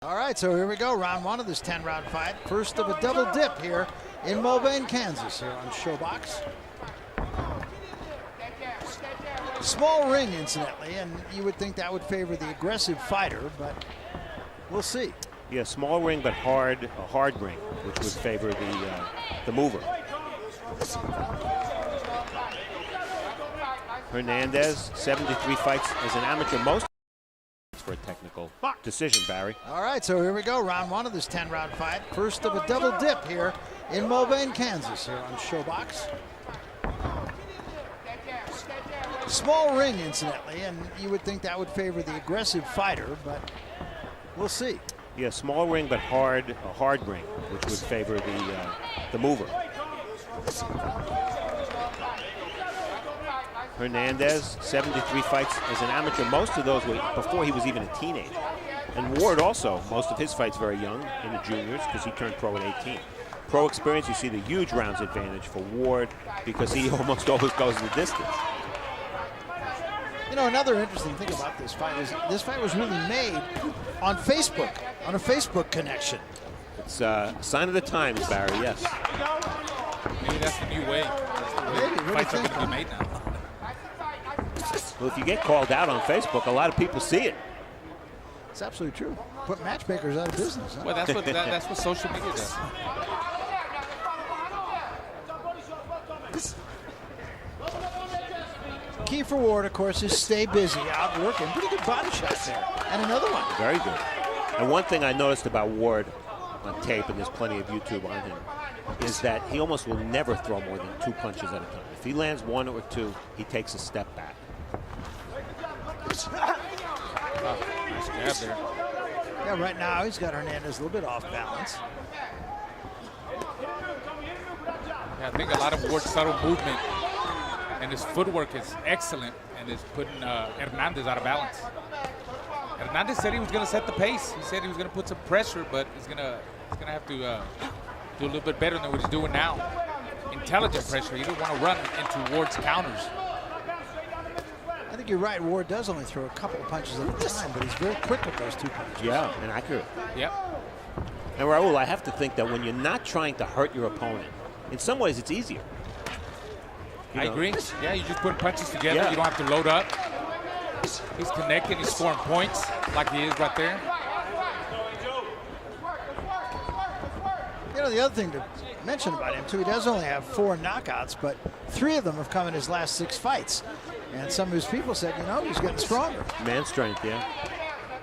All right, so here we go. Round one of this 10-round fight. First of a double dip here in Mulvane, Kansas, here on Showbox. Small ring, incidentally, and you would think that would favor the aggressive fighter, but we'll see. Yeah, small ring, but a hard ring, which would favor the mover. Hernandez, 73 fights as an amateur, most for a technical decision, Barry. All right, so here we go. Round one of this 10-round fight. First of a double dip here in Mulvane, Kansas, here on Showbox. Small ring, incidentally, and you would think that would favor the aggressive fighter, but we'll see. Yeah, small ring, but a hard ring, which would favor the mover. Hernandez, 73 fights as an amateur. Most of those were before he was even a teenager. And Ward also, most of his fights very young in the juniors because he turned pro at 18. Pro experience, you see the huge rounds advantage for Ward because he almost always goes the distance. You know, another interesting thing about this fight is this fight was really made on Facebook, on a Facebook connection. It's a sign of the times, Barry, yes. Maybe that's the new way. Fights are going to be made now. Well, if you get called out on Facebook, a lot of people see it. It's absolutely true. Put matchmakers out of business. Huh? Well, that's what social media does. Key for Ward, of course, is stay busy, out working. Pretty good body shots there. And another one. Very good. And one thing I noticed about Ward on tape, and there's plenty of YouTube on him, is that he almost will never throw more than 2 punches at a time. If he lands 1 or 2, he takes a step back. Nice jab there. Yeah, right now he's got Hernandez a little bit off balance. Yeah, I think a lot of Ward's subtle movement and his footwork is excellent and is putting Hernandez out of balance. Hernandez said he was going to set the pace. He said he was going to put some pressure, but he's going to have to do a little bit better than what he's doing now. Intelligent pressure. He didn't want to run into Ward's counters. I think you're right. Ward does only throw a couple of punches at a time, but he's very quick with those 2 punches. Yeah, and accurate. Yep. And Raul, I have to think that when you're not trying to hurt your opponent, in some ways it's easier. I agree. Yeah, you just put punches together. Yeah. You don't have to load up. He's connecting. He's scoring points like he is right there. You know, the other thing to mention about him, too, he does only have 4 knockouts, but 3 of them have come in his last 6 fights. And some of his people said, you know, he's getting stronger. Man strength, yeah.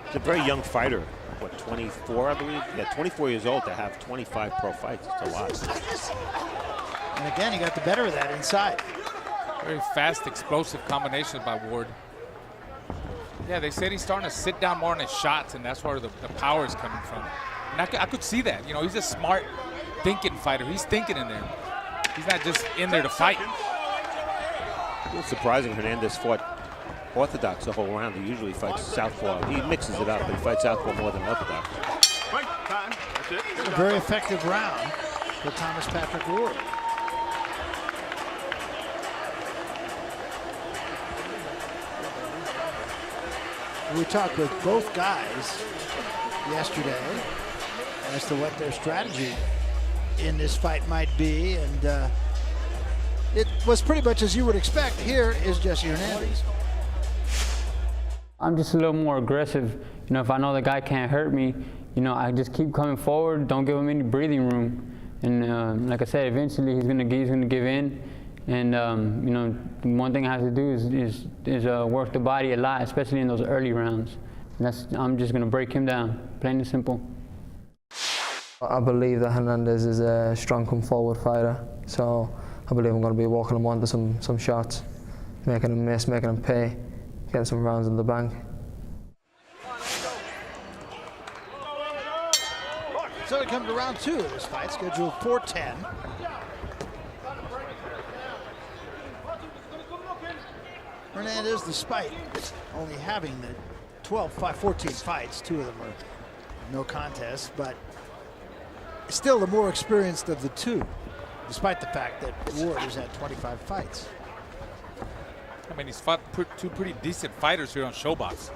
He's a very young fighter. What, 24, I believe? Yeah, 24 years old to have 25 pro fights. It's a lot. And again, he got the better of that inside. Very fast, explosive combinations by Ward. Yeah, they said he's starting to sit down more on his shots, and that's where the power is coming from. And I could see that. You know, he's a smart, thinking fighter. He's thinking in there. He's not just in there to fight. It's surprising Hernandez fought orthodox the whole round. He usually fights southpaw. He mixes it up, but he fights southpaw more than orthodox. A very effective round for Thomas Patrick Ward. We talked with both guys yesterday as to what their strategy in this fight might be, and it was pretty much as you would expect. Here is Jessy Hernandez. I'm just a little more aggressive. You know, if I know the guy can't hurt me, you know, I just keep coming forward, don't give him any breathing room. And like I said, eventually he's gonna give in. And you know, one thing I have to do is work the body a lot, especially in those early rounds. I'm just gonna break him down, plain and simple. I believe that Hernandez is a strong come forward fighter, so I believe I'm going to be walking him onto some shots, making him miss, making him pay, getting some rounds in the bank. So we come to round 2 of this fight, scheduled for 10. Hernandez, despite only having the 14 fights, 2 of them are no contests, but still the more experienced of the 2, despite the fact that Ward has had 25 fights. I mean, he's fought 2 pretty decent fighters here on Showbox.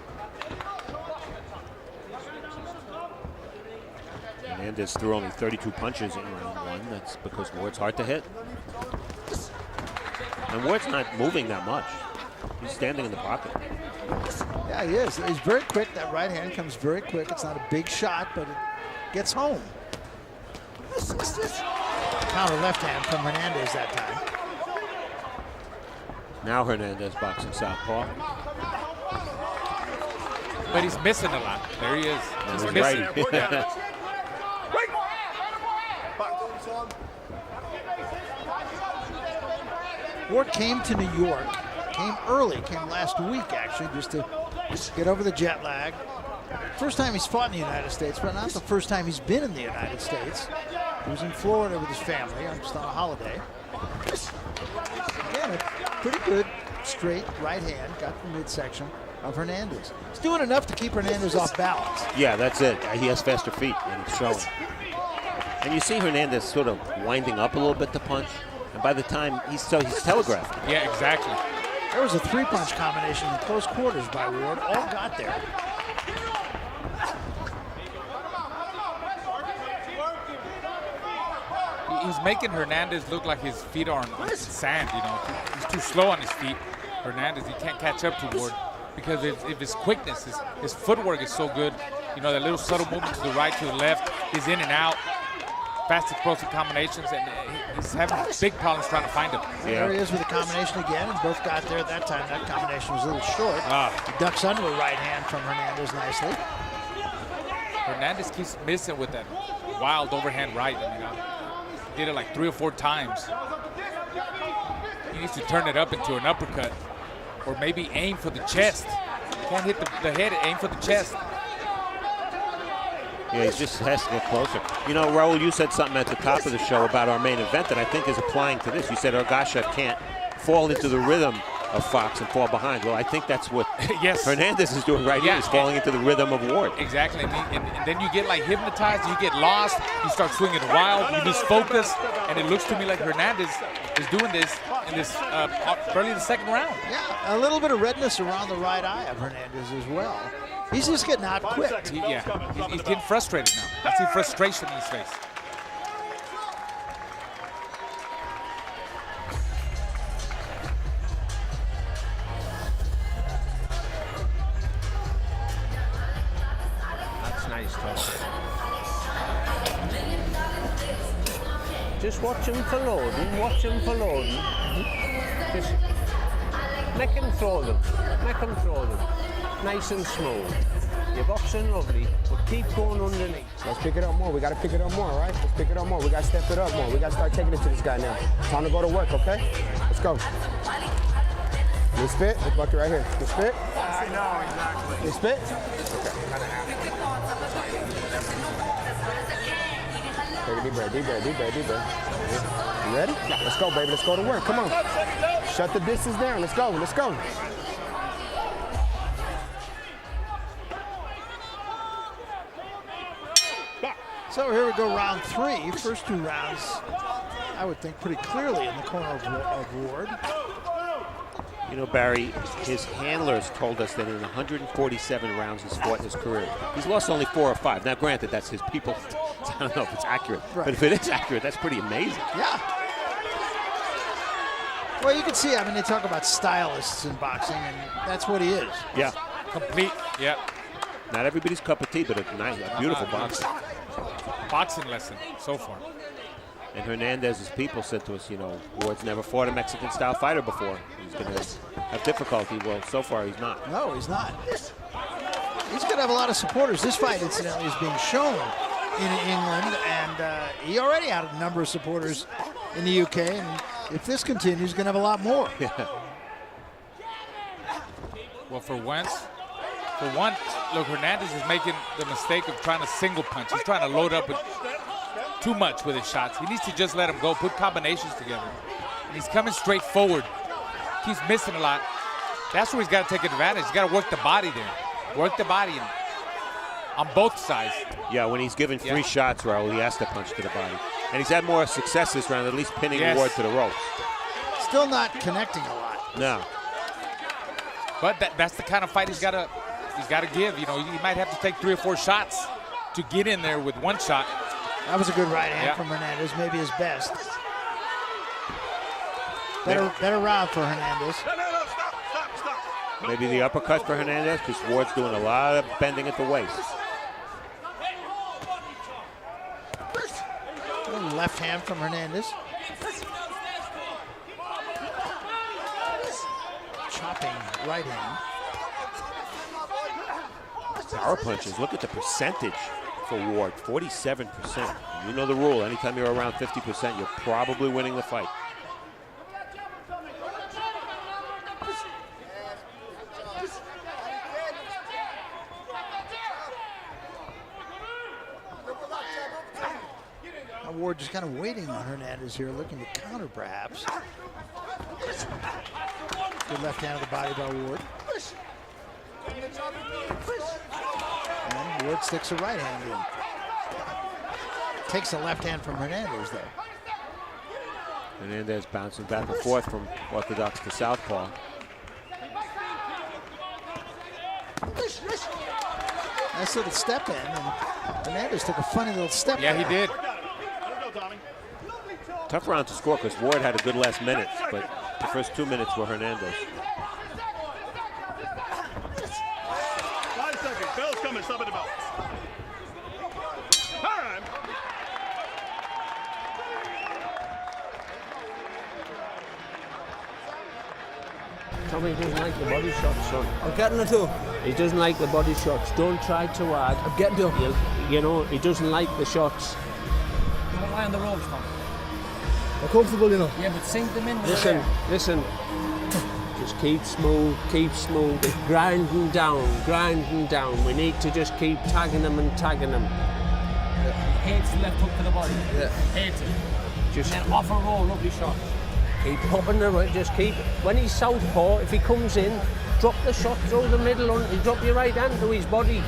Hernandez threw only 32 punches in round 1. That's because Ward's hard to hit. And Ward's not moving that much. He's standing in the pocket. Yeah, he is. He's very quick. That right hand comes very quick. It's not a big shot, but it gets home. Counter left hand from Hernandez that time. Now Hernandez boxing southpaw. But he's missing a lot. There he is. He's He's missing. right. Yeah. Ward came to New York, came early, came last week actually, just to get over the jet lag. First time he's fought in the United States, but not the first time he's been in the United States. He was in Florida with his family, just on a holiday. Again, a pretty good straight right hand, got the midsection of Hernandez. He's doing enough to keep Hernandez off balance. Yeah, that's it. He has faster feet, and it's showing. And you see Hernandez sort of winding up a little bit to punch, and by the time he's telegraphing. Yeah, exactly. There was a three-punch combination in close quarters by Ward. All got there. He's making Hernandez look like his feet are on sand, you know. He's too slow on his feet. Hernandez, he can't catch up to Ward because of his quickness. His footwork is so good. You know, the little subtle movement to the right, to the left. He's in and out. Fast explosive combinations, and he's having big problems trying to find him. Yeah. There he is with the combination again, and both got there at that time. That combination was a little short. He ducks under a right hand from Hernandez nicely. Hernandez keeps missing with that wild overhand right. I mean, he did it like 3 or 4 times. He needs to turn it up into an uppercut, or maybe aim for the chest. Can't hit the head, aim for the chest. Yeah, he just has to get closer. You know, Raul, you said something at the top of the show about our main event that I think is applying to this. You said Argasha can't fall into the rhythm of Fox and fall behind. Well, I think that's what yes. Hernandez is doing right here. He's falling into the rhythm of Ward. Exactly, and then you get like hypnotized, you get lost, you start swinging wild, you lose focus, and it looks to me like Hernandez is doing this in this early in the second round. Yeah, a little bit of redness around the right eye of Hernandez as well. He's just getting out quick. He's getting frustrated now. I see frustration in his face. That's nice, Tom. Just watch him for loading. Watch him for loading. Just make him throw them. Make him throw them. Nice and smooth. You're boxing lovely, but keep going underneath. Let's pick it up more. We got to pick it up more, all right? Let's pick it up more. We got to step it up more. We got to start taking it to this guy now. Time to go to work, okay? Let's go. You spit? This bucket right here. You spit? I know, exactly. You spit? Okay. Take a deep breath, deep breath, deep breath, deep breath. You ready? Let's go, baby. Let's go to work. Come on. Shut the distance down. Let's go. Let's go. So here we go, round 3. First 2 rounds, I would think, pretty clearly in the corner of Ward. You know, Barry, his handlers told us that in 147 rounds he's fought in his career, he's lost only 4 or 5. Now, granted, that's his people. I don't know if it's accurate, right. But if it is accurate, that's pretty amazing. Yeah. Well, you can see, I mean, they talk about stylists in boxing, and that's what he is. Yeah. Complete, yeah. Not everybody's cup of tea, but a beautiful boxer. Boxing lesson so far. And Hernandez's people said to us, you know, Ward's never fought a Mexican-style fighter before. He's going to have difficulty. Well, so far he's not. No, he's not. He's going to have a lot of supporters. This fight, incidentally, is being shown in England, and he already had a number of supporters in the UK, and if this continues, he's going to have a lot more. Yeah. Well, for one, look, Hernandez is making the mistake of trying to single punch. He's trying to load up with too much with his shots. He needs to just let him go, put combinations together. And he's coming straight forward. Keeps missing a lot. That's where he's got to take advantage. He's got to work the body there. Work the body on both sides. Yeah, when he's given 3 shots, Raul, he has to punch to the body. And he's had more success this round, at least pinning Ward to the ropes. Still not connecting a lot. No. But that's the kind of fight he's got to give. You know, he might have to take 3 or 4 shots to get in there with 1 shot. That was a good right hand from Hernandez, maybe his best. Better round for Hernandez. Maybe the uppercut for Hernandez, because Ward's doing a lot of bending at the waist. Left hand from Hernandez. Chopping right hand. Power punches, look at the percentage for Ward, 47%. You know the rule, anytime you're around 50%, you're probably winning the fight. Ward just kind of waiting on Hernandez here, looking to counter perhaps. Good left hand of the body by Ward. And Ward sticks a right hand in. Takes a left hand from Hernandez though. Hernandez bouncing back and forth from orthodox to southpaw. Nice little step in, and Hernandez took a funny little step. Yeah, he did. Tough round to score because Ward had a good last minute, but the first 2 minutes were Hernandez. 5 seconds. Bell's coming. Stop at the bell. Time. Tommy doesn't like the body shots, son. I'm getting it too. He doesn't like the body shots. Don't try too hard. I'm getting to him. You know, he doesn't like the shots. Don't lie on the ropes, Tom. I'm comfortable, you know. Yeah, but sink them in. Listen. Just keep smooth, grinding down. We need to just keep tagging them and tagging them. He hates the left hook to the body. Yeah. Hates it. Just And then off a roll, lovely shot. keep popping the right, just keep. When he's southpaw, if he comes in, drop the shot through the middle, drop your right hand to his body.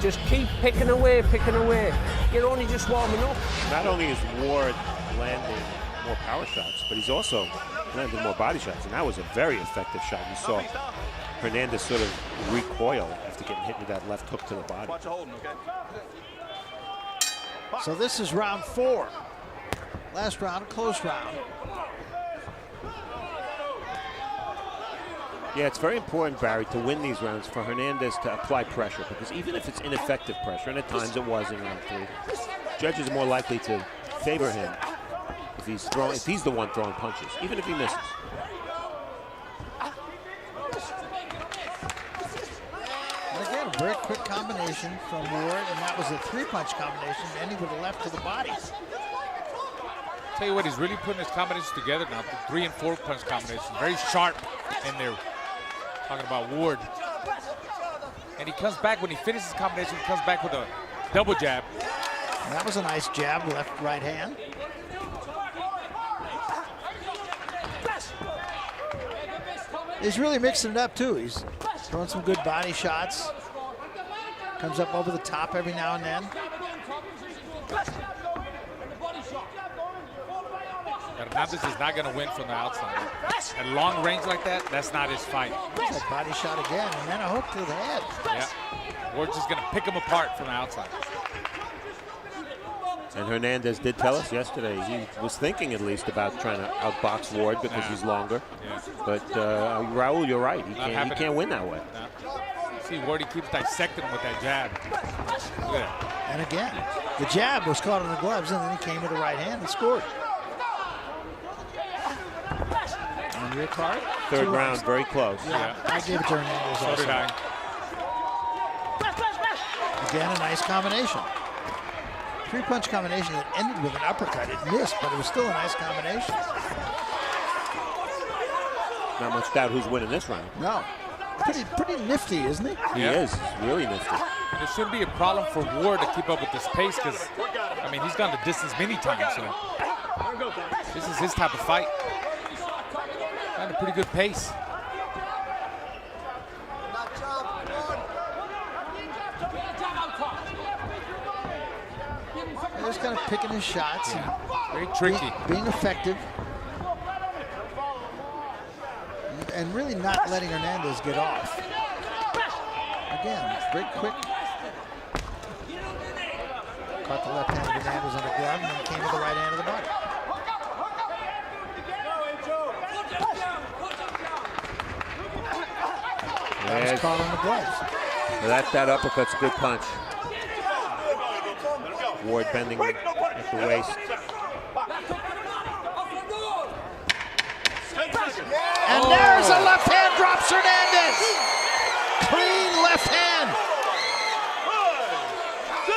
Just keep picking away. You're only just warming up. Not only is Ward landing more power shots, but he's also landing more body shots, and that was a very effective shot. You saw Hernandez sort of recoil after getting hit with that left hook to the body. Watch the holding, okay? So this is round 4. Last round, a close round. Yeah, it's very important, Barry, to win these rounds for Hernandez to apply pressure, because even if it's ineffective pressure, and at times it was in round 3, judges are more likely to favor him if he's the one throwing punches, even if he misses. And again, a very quick combination from Ward, and that was a 3-punch combination, ending with a left to the body. Tell you what, he's really putting his combinations together now. The 3 and 4 punch combinations, very sharp in there. Talking about Ward. And he comes back, when he finishes his combination, he comes back with a double jab. And that was a nice jab, left, right hand. He's really mixing it up too. He's throwing some good body shots. Comes up over the top every now and then. Hernandez is not going to win from the outside. At long range like that, that's not his fight. That body shot again, and then a hook to the head. Yeah. Ward's just going to pick him apart from the outside. And Hernandez did tell us yesterday he was thinking at least about trying to outbox Ward because he's longer. Yeah. But Raul, you're right. He can't win that way. No. See, Ward, he keeps dissecting him with that jab. Look at that. And again, the jab was caught in the gloves, and then he came with the right hand and scored. On your card? Third round, very close. Yeah, I gave it to Hernandez So also. did I. Again, a nice combination. 3-punch combination that ended with an uppercut. It missed, but it was still a nice combination. Not much doubt who's winning this round. No. Pretty nifty, isn't he? He is. Really nifty. And it shouldn't be a problem for Ward to keep up with this pace because, I mean, he's gone the distance many times. So this is his type of fight. Got a pretty good pace. He's kind of picking his shots. Yeah. Very tricky. Being effective. And really not letting Hernandez get off. Again, very quick Caught the left hand of Hernandez on the glove and then came to the right hand of the body. That was caught on the gloves. That uppercut's a good punch. Ward bending at the waist. And there's a left hand drops Hernandez. Clean left hand. 5, 6,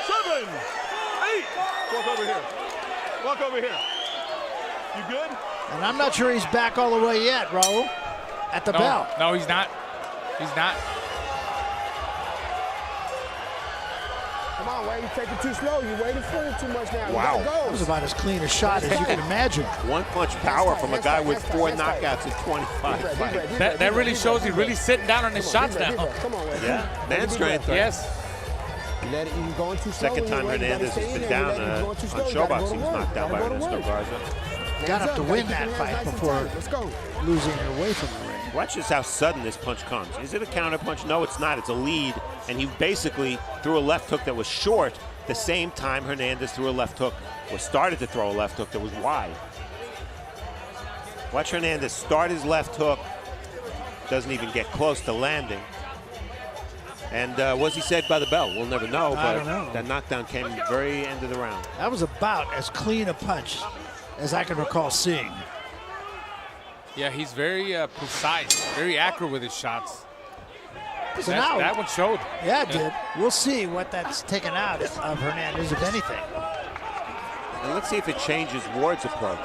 7, 8. Walk over here. Walk over here. You good? And I'm not sure he's back all the way yet, Raul. At the bell. No, he's not. He's not. Come on, Wade, you're taking too slow. You're waiting for it too much now. Wow. You gotta That go. was about as clean a shot as you can imagine. One punch power from a guy with 4 knockouts in 25 fights. That really shows he's really sitting down on his shots now. Come on, Wade. Yeah, man strength. Right? Yes. Let it, you're going too slow. Second time Hernandez has been down on Showbox. He was knocked out by Ernesto Garza. Got up to win that fight before losing it away from the ring. Watch this how sudden this punch comes. Is it a counter punch? No, it's not. It's a lead. And he basically threw a left hook that was short the same time Hernandez threw a left hook, or started to throw a left hook that was wide. Watch Hernandez start his left hook. Doesn't even get close to landing. And was he saved by the bell? We'll never know. I But don't know. that knockdown came at the very end of the round. That was about as clean a punch as I can recall seeing. Yeah, he's very precise, very accurate with his shots. So now, That one showed. yeah, it did. We'll see what that's taken out of Hernandez, if anything. And let's see if it changes Ward's approach.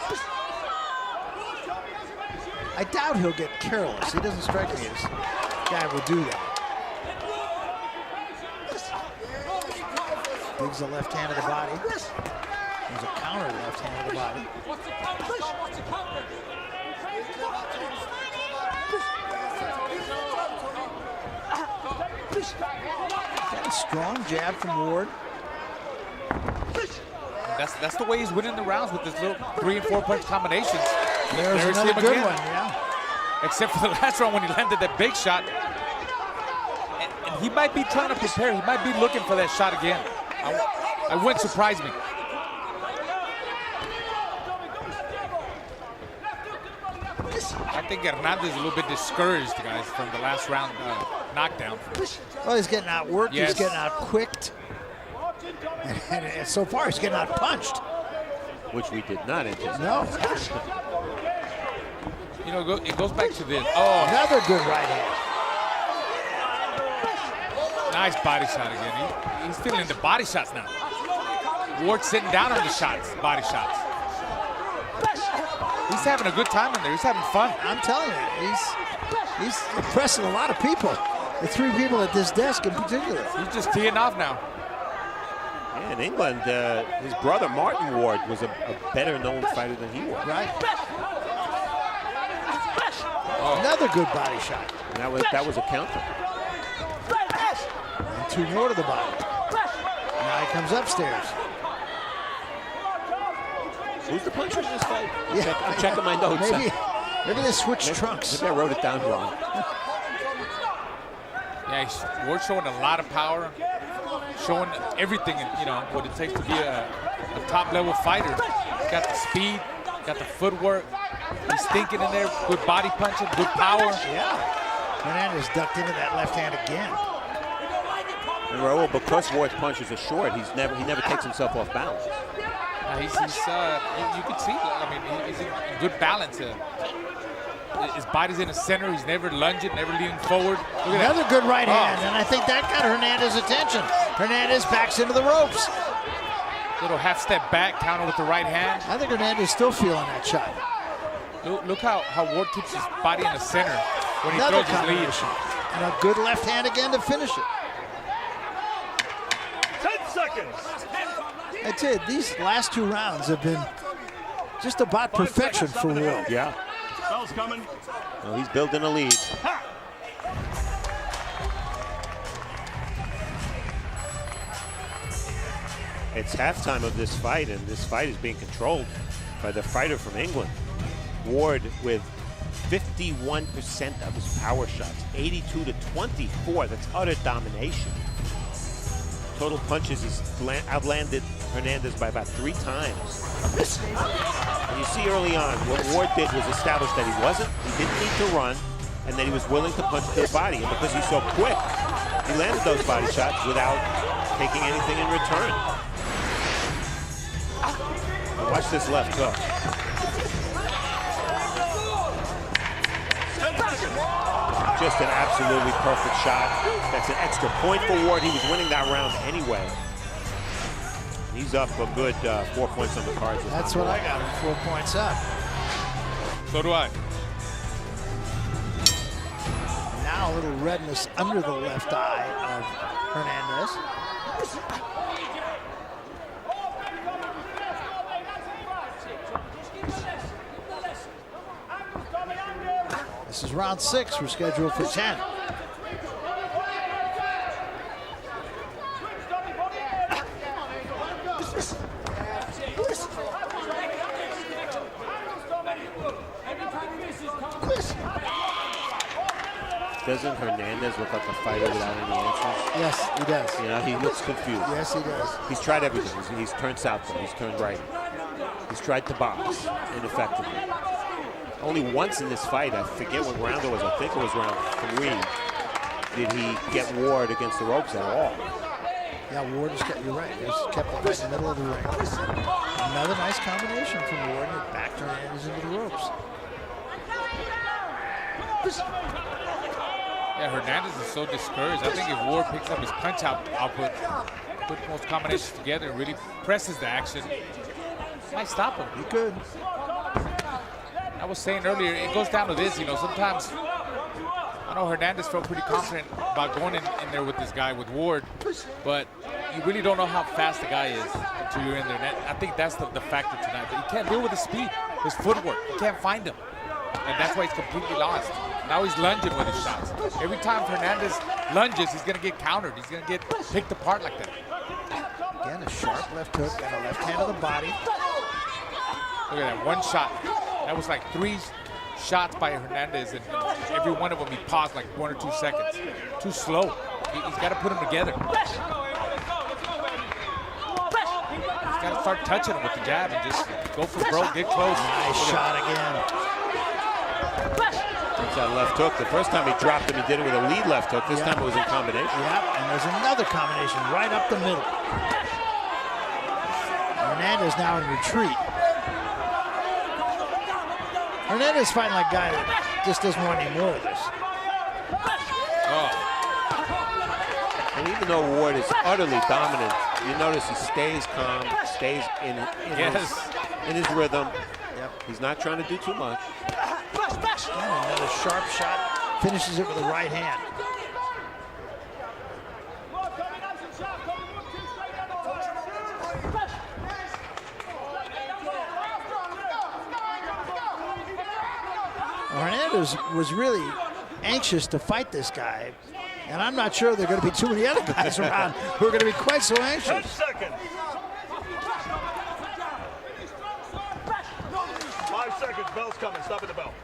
I doubt he'll get careless. He doesn't strike me as a guy will do that. Digs the left hand of the body. There's a counter left hand of the body. Got a strong jab from Ward. That's the way he's winning the rounds with his little 3 and 4 punch combinations. There's There's another him good again. one, yeah. Except for the last round when he landed that big shot. And he might be trying to prepare. He might be looking for that shot again. It wouldn't surprise me. I think Hernandez is a little bit discouraged, guys, from the last round knockdown. Well, he's getting outworked. Yes. He's getting outquicked. And so far, he's getting outpunched. Which we did not anticipate. No. You know, it goes back to this. Oh, Another good right hand. nice body shot again. He's feeling the body shots now. Ward's sitting down on the shots, body shots. He's having a good time in there. He's having fun. I'm telling you, he's impressing a lot of people. The 3 people at this desk in particular. He's just teeing off now. Yeah, in England, his brother Martin Ward was a better known fighter than he was. Right. Another good body shot. And that was a counter. And 2 more to the body. Now he comes upstairs. Who's the puncher in this fight? Yeah. I'm checking my notes. Maybe they switched trunks. Maybe I wrote it down wrong. Yeah, Ward's showing a lot of power, showing everything, you know, what it takes to be a top-level fighter. He's got the speed, got the footwork. He's thinking in there, good body punching, good power. Yeah. Hernandez ducked into that left hand again. And Raul, because Ward's punches are short, he never takes himself off balance. You can see, I mean, he's in good balance. His body's in the center. He's never lunging, never leaning forward. Look at Another that. good right hand, and I think that got Hernandez's attention. Hernandez backs into the ropes. Little half step back, counter with the right hand. I think Hernandez is still feeling that shot. Look how Ward keeps his body in the center when he Another throws his lead. combination. And a good left hand again to finish it. 10 seconds. That's it. These last 2 rounds have been just about perfection for Ward. Yeah. Bell's coming. Well, he's building a lead. It's halftime of this fight, and this fight is being controlled by the fighter from England. Ward with 51% of his power shots, 82 to 24. That's utter domination. Total punches, he's outlanded Hernandez by about 3 times. And you see early on, what Ward did was establish that he didn't need to run, and that he was willing to punch to the body. And because he's so quick, he landed those body shots without taking anything in return. And watch this left hook. Just an absolutely perfect shot. That's an extra point for Ward. He was winning that round anyway. He's up a good 4 points on the cards. That's what I got him, 4 points up. So do I. Now a little redness under the left eye of Hernandez. This is round 6. We're scheduled for 10. Doesn't Hernandez look like a fighter without any answers? Yes, he does. You know, he looks confused. Yes, he does. He's tried everything. He's turned southpaw. He's turned right. He's tried to box ineffectively. Only once in this fight, I forget what round it was, I think it was round 3, did he get Ward against the ropes at all. Yeah, Ward just kept, you're right, just kept it right in the middle of the ring. Another nice combination from Ward, and back Hernandez into the ropes. Yeah, Hernandez is so discouraged. I think if Ward picks up his punch output, put most combinations together, and really presses the action, might stop him. He could. I was saying earlier, it goes down to this, you know, sometimes I know Hernandez felt pretty confident about going in there with this guy, with Ward, but you really don't know how fast the guy is until you're in there. And I think that's the factor tonight. But you can't deal with his speed, his footwork. You can't find him. And that's why he's completely lost. Now he's lunging with his shots. Every time Hernandez lunges, he's going to get countered. He's going to get picked apart like that. Again, a sharp left hook and a left hand of the body. Look at that, one shot. That was like 3 shots by Hernandez, and every one of them he paused like 1 or 2 seconds. Too slow. He's got to put them together. He's got to start touching him with the jab and just go for broke, get close. Nice shot again. There's that left hook. The first time he dropped him, he did it with a lead left hook. This time it was in combination. Yep, and there's another combination right up the middle. Hernandez now in retreat. Hernandez fighting like a guy that just doesn't want any more of this. Oh. And even though Ward is utterly dominant, you notice he stays calm, stays in his rhythm. Yep. He's not trying to do too much. And another sharp shot, finishes it with the right hand. Hernandez was really anxious to fight this guy, and I'm not sure there are going to be too many other guys around who are going to be quite so 10 anxious. seconds. 5 seconds, bell's coming, stop at the bell.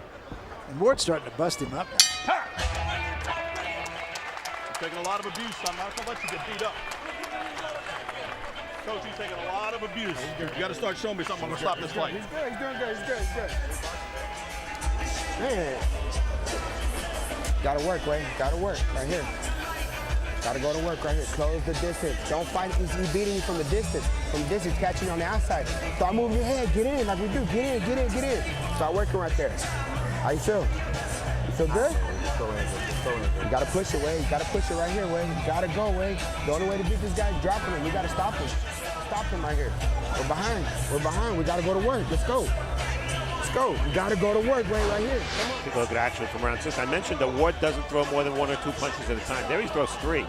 And Ward's starting to bust him up now. He's taking a lot of abuse, so I'm not going to let you get beat up. Coach, he's taking a lot of abuse. You got to start showing me something. I'm going to stop this fight. He's good, he's doing good, he's good, he's good. Man. Gotta work, Wayne. Gotta work right here. Gotta go to work right here. Close the distance. Don't fight if he's beating you from the distance. From distance, catching you on the outside. Start moving your head. Get in like we do. Get in, get in, get in. Start working right there. How you feel? You feel good? You gotta push it, Wayne. You gotta push it right here, Wayne. You gotta go, Wayne. The only way to beat this guy is dropping him. You gotta stop him. Stop him right here. We're behind. We're behind. We gotta go to work. Let's go. Go. You got to go to work, Wayne, right here. Come on. Take a look at action from round 6. I mentioned that Ward doesn't throw more than 1 or 2 punches at a time. There he throws 3.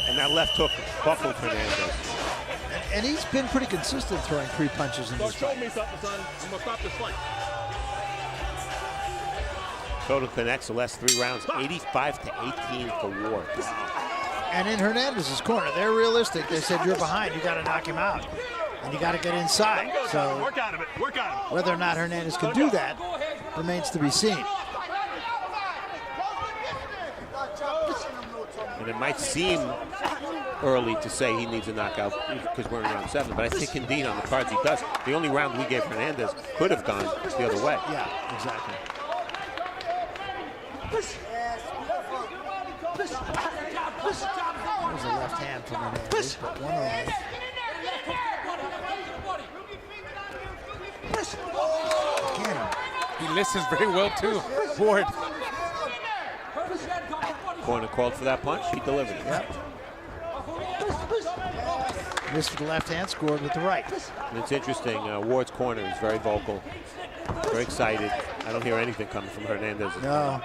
And that left hook buckled Hernandez. And he's been pretty consistent throwing 3 punches in Start this showing fight. me something, son. I'm going to stop this fight. Total connects the last 3 rounds, 85-18 for Ward. And in Hernandez's corner, they're realistic. They said, you're behind. You got to knock him out. And you got to get inside. So Work out of it. Work out of it. whether or not Hernandez can do that remains to be seen. And it might seem early to say he needs a knockout because we're in round 7, but I think indeed on the cards he does. The only round we gave Hernandez could have gone the other way. Yeah, exactly. There's a left hand from Hernandez, but one only. Again. He listens very well too. Ward. Corner called for that punch. He delivered it. Yep. Missed with the left hand, scored with the right. And it's interesting. Ward's corner is very vocal, very excited. I don't hear anything coming from Hernandez. No.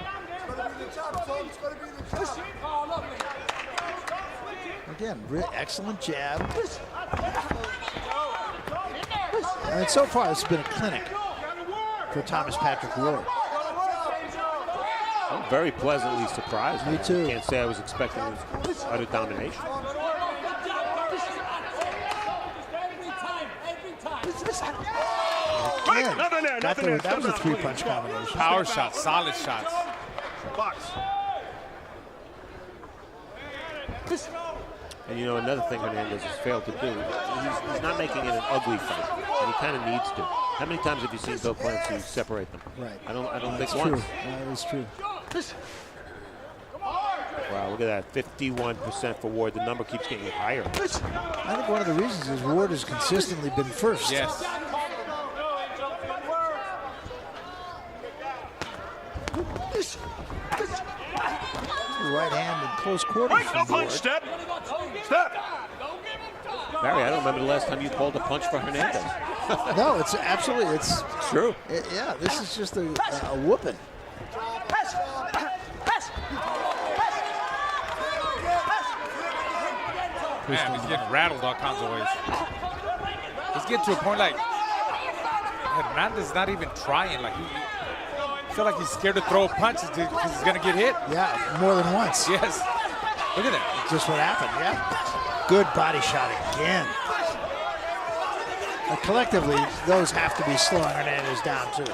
Again, excellent jab. And so far, it's been a clinic for Thomas Patrick Ward. I'm very pleasantly surprised. Me too. I can't say I was expecting utter domination. Again, that was a three-punch combination. Power shots, solid shots. Box. And you know, another thing Hernandez has failed to do, he's not making it an ugly fight, and he kind of needs to. How many times have you seen Bill Clancy separate them? Right. I don't think True. once. That is true. Wow, look at that, 51% for Ward. The number keeps getting higher. I think one of the reasons is Ward has consistently been first. Yes. Right hand in close quarters Right, no from Ward. punch, step. Step. Barry, I don't remember the last time you called a punch for Hernandez. No, it's absolutely, it's true. Yeah, this is just a whooping. Man, he's getting rattled all kinds of ways. He's getting to a point like Hernandez is not even trying. Like I feel like he's scared to throw a punch because he's gonna get hit. Yeah, more than once. Yes. Look at that. Just what happened, yeah. Good body shot again. And collectively, those have to be slowing Hernandez down too.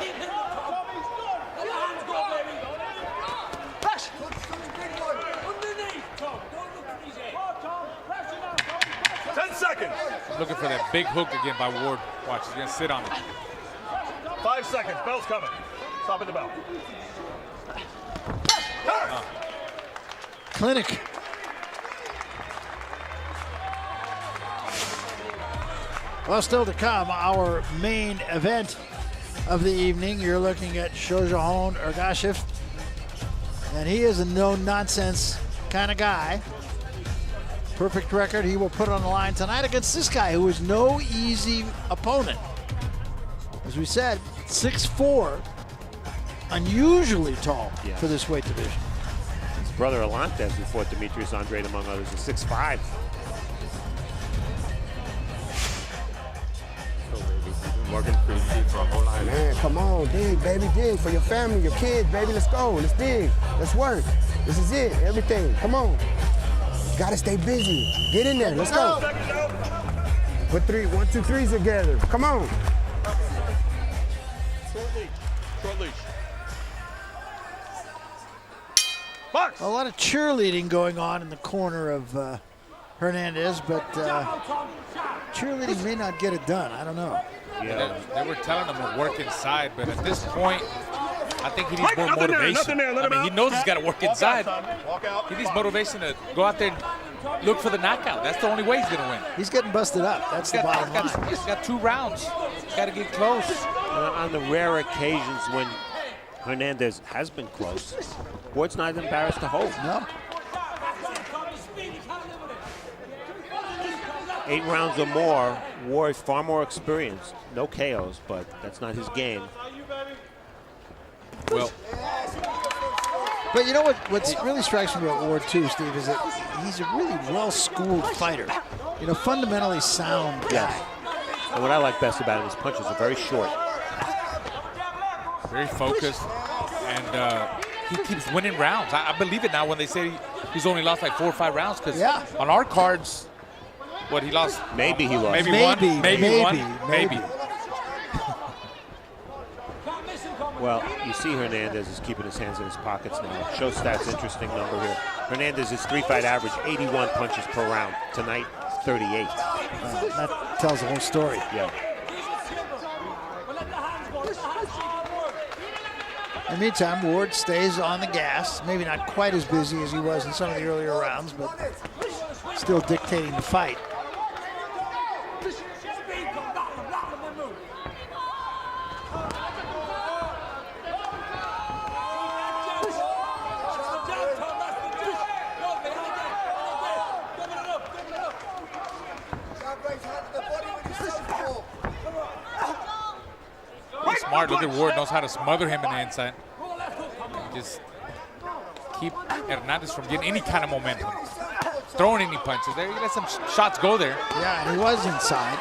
Looking for that big hook again by Ward. Watch, he's gonna sit on it. 5 seconds, bell's coming. Stop at the bell. Clinic. Well, still to come, our main event of the evening. You're looking at Shohei Ergashev, and he is a no-nonsense kind of guy. Perfect record he will put on the line tonight against this guy who is no easy opponent. As we said, 6'4", unusually tall for this weight division. His brother Alantes, who fought Demetrius Andrade among others, is 6'5". Working for a whole lot. Man, come on, dig, baby, dig for your family, your kids, baby. Let's go, let's dig, let's work. This is it, everything. Come on. Gotta stay busy. Get in there. Let's go. Put 1, 2, 3s together. Come on. Short leash. Box. A lot of cheerleading going on in the corner of Hernandez, but cheerleading may not get it done. I don't know. Yeah. They were telling him to work inside, but at this point, I think he needs more motivation. I mean, he knows he's got to work inside. He needs motivation to go out there and look for the knockout. That's the only way he's going to win. He's getting busted up. That's the bottom line. He's got 2 rounds. He's got to get close. On the rare occasions when Hernandez has been close, Ward's not embarrassed to hold. No. 8 rounds or more. Ward far more experienced. No KOs, but that's not his game. Well, but you know what really strikes me about Ward too, Steve, is that he's a really well-schooled fighter. You know, fundamentally sound guy. Yes. And what I like best about him, his punches are very short. Very focused, and he keeps winning rounds. I believe it now when they say he's only lost like 4 or 5 rounds, because on our cards, what he lost? Maybe he lost. Maybe one. Well, you see Hernandez is keeping his hands in his pockets now. Show stats, interesting number here. Hernandez's 3-fight average, 81 punches per round. Tonight, 38. That tells the whole story. Yeah. In the meantime, Ward stays on the gas. Maybe not quite as busy as he was in some of the earlier rounds, but still dictating the fight. Smart. Look at Ward, knows how to smother him in the inside. Just keep Hernandez from getting any kind of momentum. Throwing any punches there. He let some shots go there. Yeah, and he was inside.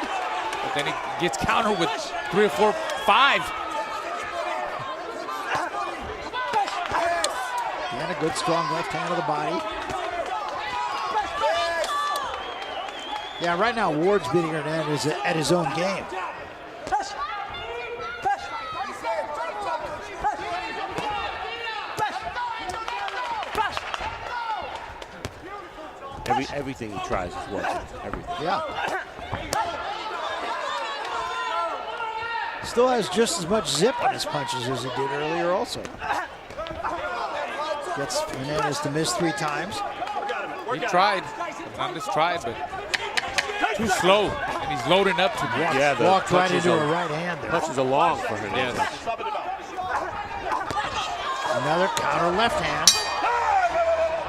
But then he gets countered with 3 or 4, 5. He had a good, strong left hand to the body. Yeah, right now Ward's beating Hernandez at his own game. Everything he tries is working. Everything. Yeah. Still has just as much zip on his punches as he did earlier also. Gets Hernandez to miss 3 times. He tried. Hernandez tried, but too slow. And he's loading up to block. Yeah, the walked right into a right hand there. Punches are long for Hernandez. Yes. Another counter left hand.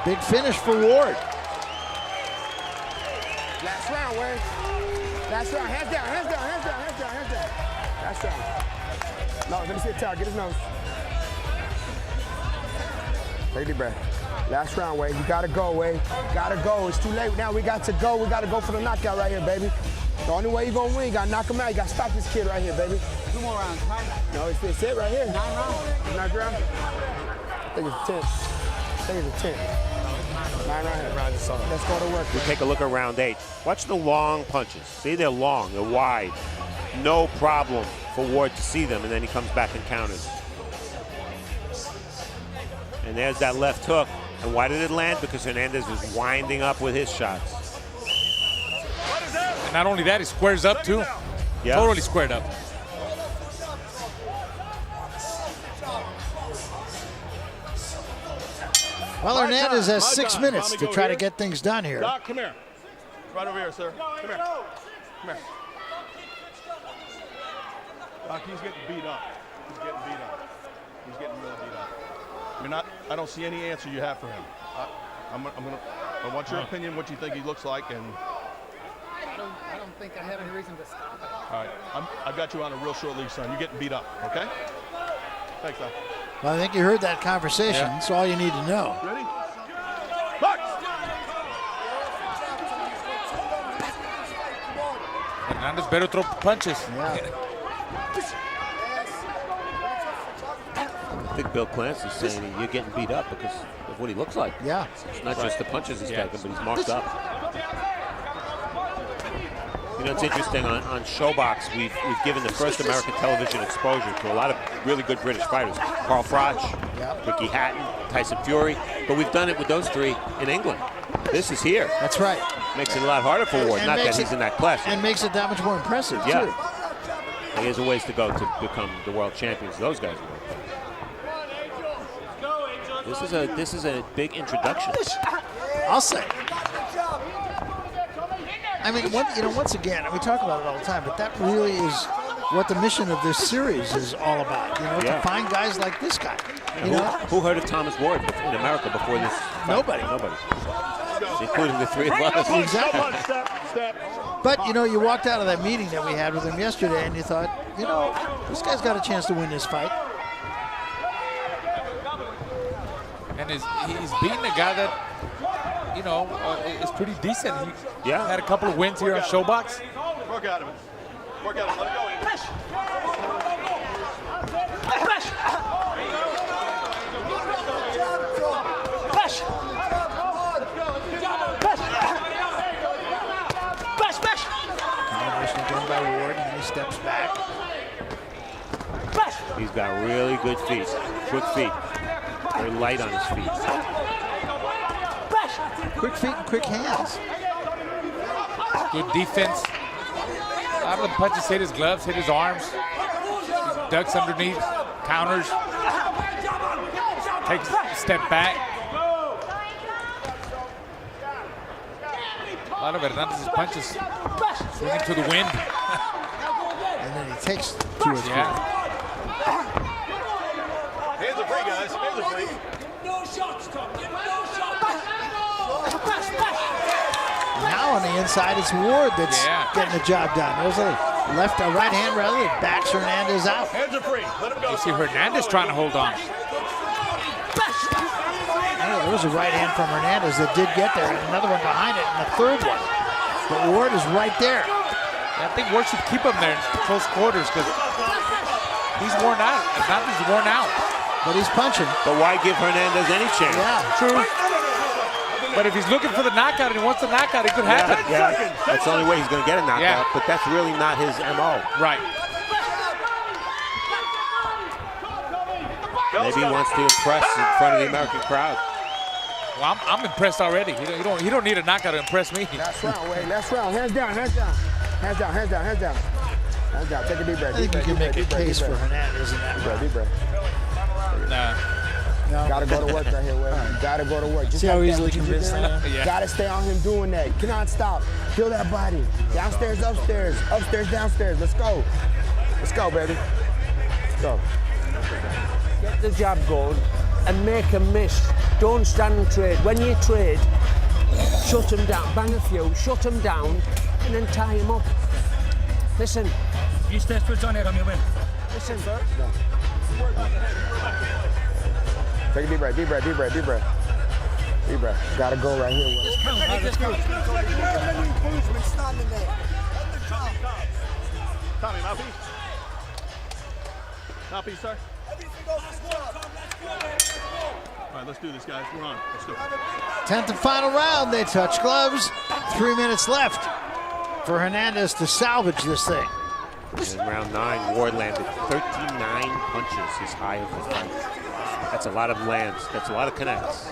Big finish for Ward. Last round, Wade. Last round. Hands down, hands down, hands down, hands down, hands down. Last round. No, let me see the towel. Get his nose. Take a deep breath. Last round, Wade. You gotta go, Wade. Gotta go. It's too late now. We got to go. We gotta go for the knockout right here, baby. The only way you're gonna win, you gotta knock him out. You gotta stop this kid right here, baby. 2 more rounds. No, it's it right here. 9 rounds. 9 rounds? I think it's 10. I think it's a 10. 9 rounds. Let's go to work. We take a look at round 8. Watch the long punches. See, they're long, they're wide. No problem for Ward to see them, and then he comes back and counters. And there's that left hook. And why did it land? Because Hernandez was winding up with his shots. And not only that, he squares up too. Yeah. Totally squared up. Well, Hernandez has 6 minutes to try to get things done here. Doc, come here. Right over here, sir. Come here. Come here. Doc, he's getting beat up. He's getting beat up. He's getting really beat up. I don't see any answer you have for him. I want your opinion, what you think he looks like, and. I don't think I have any reason to stop it. All right, I've got you on a real short leash, son. You're getting beat up, okay? Thanks, Doc. Well, I think you heard that conversation. That's all you need to know. Ready? Box! Hernandez better throw punches. Yeah. I think Bill Clancy's saying you're getting beat up because of what he looks like. Yeah. It's not just the punches he's taking, but he's marked up. You know, it's interesting, on Showbox, we've given the first American television exposure to a lot of really good British fighters. Carl Froch, Ricky Hatton, Tyson Fury, but we've done it with those 3 in England. This is here. That's right. Makes it a lot harder for Ward, not that he's in that class. And makes it that much more impressive, Yeah. too. He has a ways to go to become the world champions. Those guys will. This is a big introduction. I'll say. I mean, once again, and we talk about it all the time, but that really is what the mission of this series is all about. To find guys like this guy. Who heard of Thomas Ward in America before this fight? Nobody. Including the 3 of us. Exactly. Step. But, you walked out of that meeting that we had with him yesterday and you thought, this guy's got a chance to win this fight. And he's beating a guy that, is pretty decent. He had a couple of wins here on Showbox. Work out of it. Work out of it. Let it go. Combination again by Ward, and then he steps back. He's got really good feet, quick feet. Very light on his feet. Quick feet and quick hands. Good defense. A lot of the punches hit his gloves, hit his arms. He ducks underneath, counters, takes a step back. A lot of Hernandez's punches swinging to the wind. And then he takes 2 or 3. Hands are free, guys. Hands are free. No shots, Tom. No shots. Now on the inside, it's Ward that's getting the job done. There's a right hand rather that backs Hernandez out. Hands are free. Let him go. You see Hernandez trying to hold on. Yeah, there was a right hand from Hernandez that did get there, and another one behind it, and a third one. But Ward is right there. I think Ward should keep him there in close quarters because he's worn out. Hernandez is worn out. But he's punching. But why give Hernandez any chance? Yeah, true. But if he's looking for the knockout and he wants the knockout, it could happen. Yeah, that's the only way he's going to get a knockout, but that's really not his MO. Right. Maybe he wants to impress in front of the American crowd. Well, I'm impressed already. He don't need a knockout to impress me. Last round, Wade. Last round. Hands down, hands down. Hands down, hands down, hands down. Hands down. Take a deep breath. I think you can make a case for Hernandez in that round. Deep breath. Nah. No. Gotta go to work right here, Wade. Gotta go to work. Just See how like easily that, what you convinced just I did. am? Yeah. Gotta stay on him doing that. You cannot stop. Feel that body. Downstairs, upstairs. Upstairs, downstairs. Let's go. Let's go, baby. Let's go. Get the jab going and make them miss. Don't stand and trade. When you trade, shut them down. Bang a few, shut them down, and then tie them up. Listen. You stay put on here on your win. Listen. Take a deep breath, deep breath, deep breath, deep breath. Deep breath. Gotta go right here, Wade. Let's go. Tommy, mouthpiece. Mouthpiece, sir. All right, let's do this, guys. We're on. Let's do it. 10th and final round. They touch gloves. 3 minutes left for Hernandez to salvage this thing. In round 9, Ward landed 39 punches, his high of the fight. That's a lot of lands. That's a lot of connects.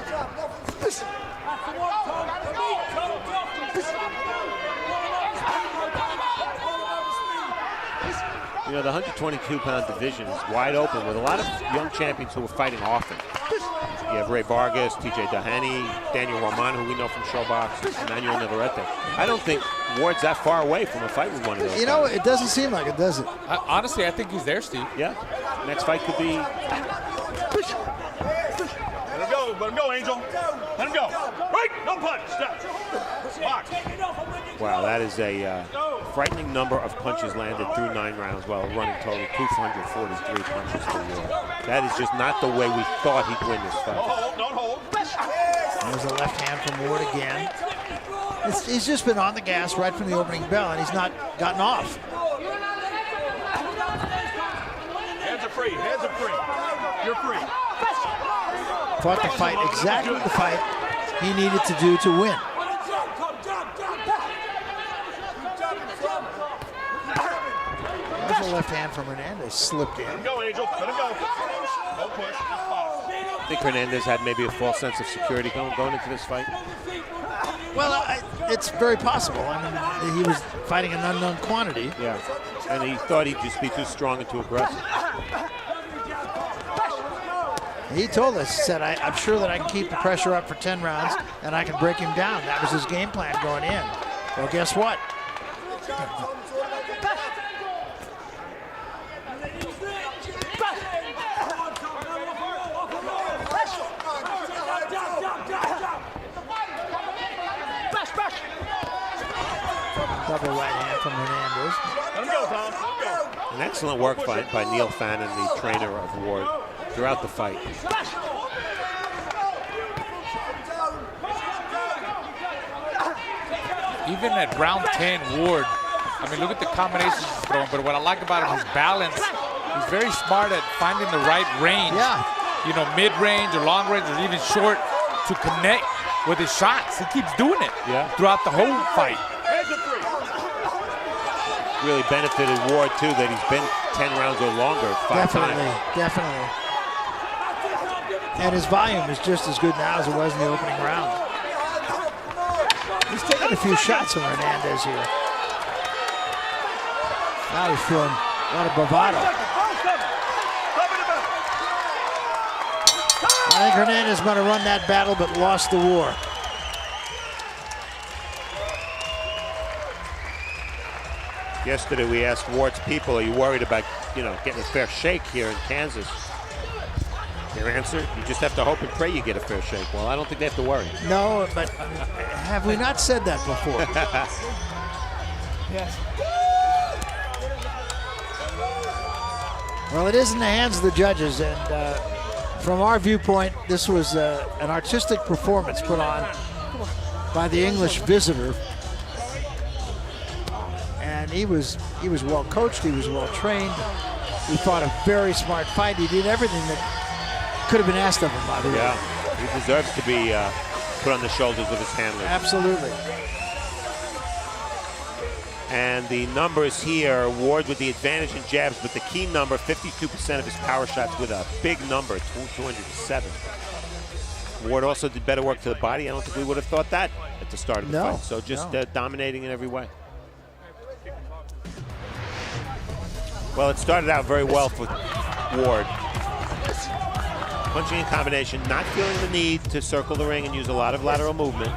You know, the 122-pound division is wide open with a lot of young champions who are fighting often. You have Ray Vargas, TJ Doheny, Daniel Roman, who we know from Showbox, Emmanuel Navarrete. I don't think Ward's that far away from a fight with one of those. You know, it doesn't seem like it, does it? Honestly, I think he's there, Steve. Yeah. Next fight could be... Let him go, Angel. Let him go. Right, no punch. Step. Box. Wow, that is a frightening number of punches landed through 9 rounds, while running total 243 punches for Ward. That is just not the way we thought he'd win this fight. Don't hold. There's a left hand from Ward again. He's just been on the gas right from the opening bell, and he's not gotten off. Hands are free. Hands are free. You're free. Fought the fight exactly the fight he needed to do to win. There's a left hand from Hernandez, slipped in. Let him go, Angel. Let him go. No push. Just box. I think Hernandez had maybe a false sense of security going into this fight. Well, it's very possible. I mean, he was fighting an unknown quantity. Yeah, and he thought he'd just be too strong and too aggressive. He told us, he said, I'm sure that I can keep the pressure up for 10 rounds and I can break him down. That was his game plan going in. Well, guess what? Double right hand from Hernandez. Let him go, Tom. Let him go. An excellent work fight by Neil Fannin, the trainer of Ward, throughout the fight. Even at round 10, Ward, I mean, look at the combinations he's throwing, but what I like about him is balance. He's very smart at finding the right range. Yeah. You know, mid-range or long range or even short to connect with his shots. He keeps doing it throughout the whole fight. Hands are free. really benefited Ward, too, that he's been 10 rounds or longer 5 times. Definitely. And his volume is just as good now as it was in the opening round. He's taking a few shots on Hernandez here. Now he's showing a lot of bravado. I think Hernandez might have run that battle but lost the war. Yesterday we asked Ward's people, are you worried about, getting a fair shake here in Kansas? Their answer, you just have to hope and pray you get a fair shake. Well, I don't think they have to worry. No, but have we not said that before? Yes. Well, it is in the hands of the judges, and from our viewpoint, this was an artistic performance put on by the English visitor. And he was well coached, he was well trained. He fought a very smart fight. He did everything that could have been asked of him, by the way. Yeah, he deserves to be put on the shoulders of his handlers. Absolutely. And the numbers here, Ward with the advantage in jabs, but the key number, 52% of his power shots with a big number, 207. Ward also did better work to the body. I don't think we would have thought that at the start of the fight. So just dominating in every way. Well, it started out very well for Ward. Punching in combination, not feeling the need to circle the ring and use a lot of lateral movement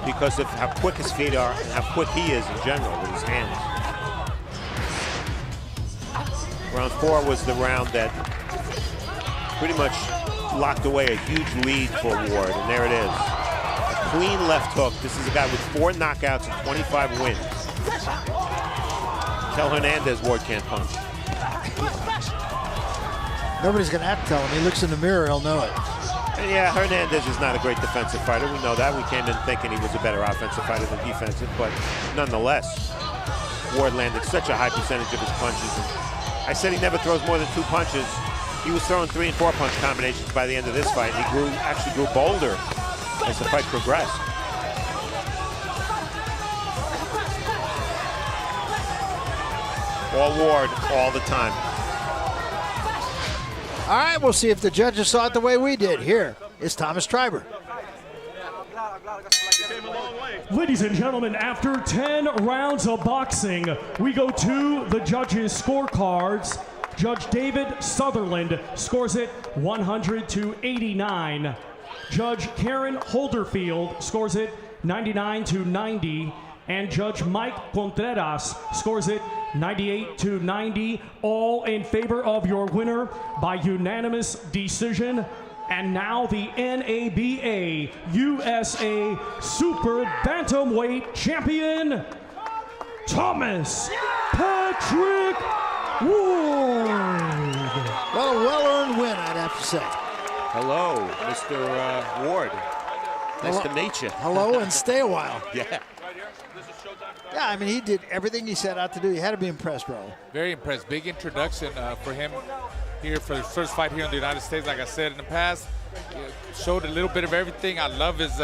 because of how quick his feet are and how quick he is in general with his hands. Round 4 was the round that pretty much locked away a huge lead for Ward, and there it is. A clean left hook. This is a guy with 4 knockouts and 25 wins. Tell Hernandez Ward can't punch. Nobody's going to have to tell him. He looks in the mirror, he'll know it. And yeah, Hernandez is not a great defensive fighter. We know that. We came in thinking he was a better offensive fighter than defensive, but nonetheless, Ward landed such a high percentage of his punches. And I said he never throws more than 2 punches. He was throwing 3 and 4 punch combinations by the end of this fight. He actually grew bolder as the fight progressed. All Ward, all the time. All right, we'll see if the judges saw it the way we did. Here is Thomas Triber. Ladies and gentlemen, after 10 rounds of boxing, we go to the judges' scorecards. Judge David Sutherland scores it 100-89. Judge Karen Holderfield scores it 99-90. And Judge Mike Contreras scores it 98-90, all in favor of your winner by unanimous decision. And now the NABA USA Super Bantamweight Champion, Thomas Patrick Ward. Well, a well-earned win, I'd have to say. Hello, Mr. Ward. Nice to meet you. Hello, and stay a while. Yeah. Yeah, I mean, he did everything he set out to do. You had to be impressed, bro. Very impressed. Big introduction for him here for his first fight here in the United States. Like I said in the past, showed a little bit of everything. I love his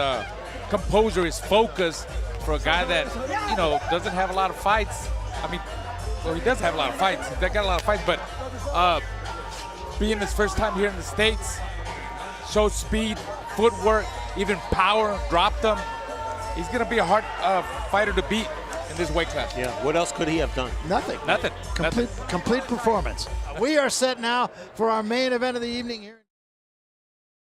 composure, his focus for a guy that, doesn't have a lot of fights. I mean, well, he does have a lot of fights. He's got a lot of fights, but being his first time here in the States, showed speed, footwork, even power, dropped him. He's going to be a hard fighter to beat in this weight class. Yeah, what else could he have done? Nothing. Nothing. Complete performance. We are set now for our main event of the evening here.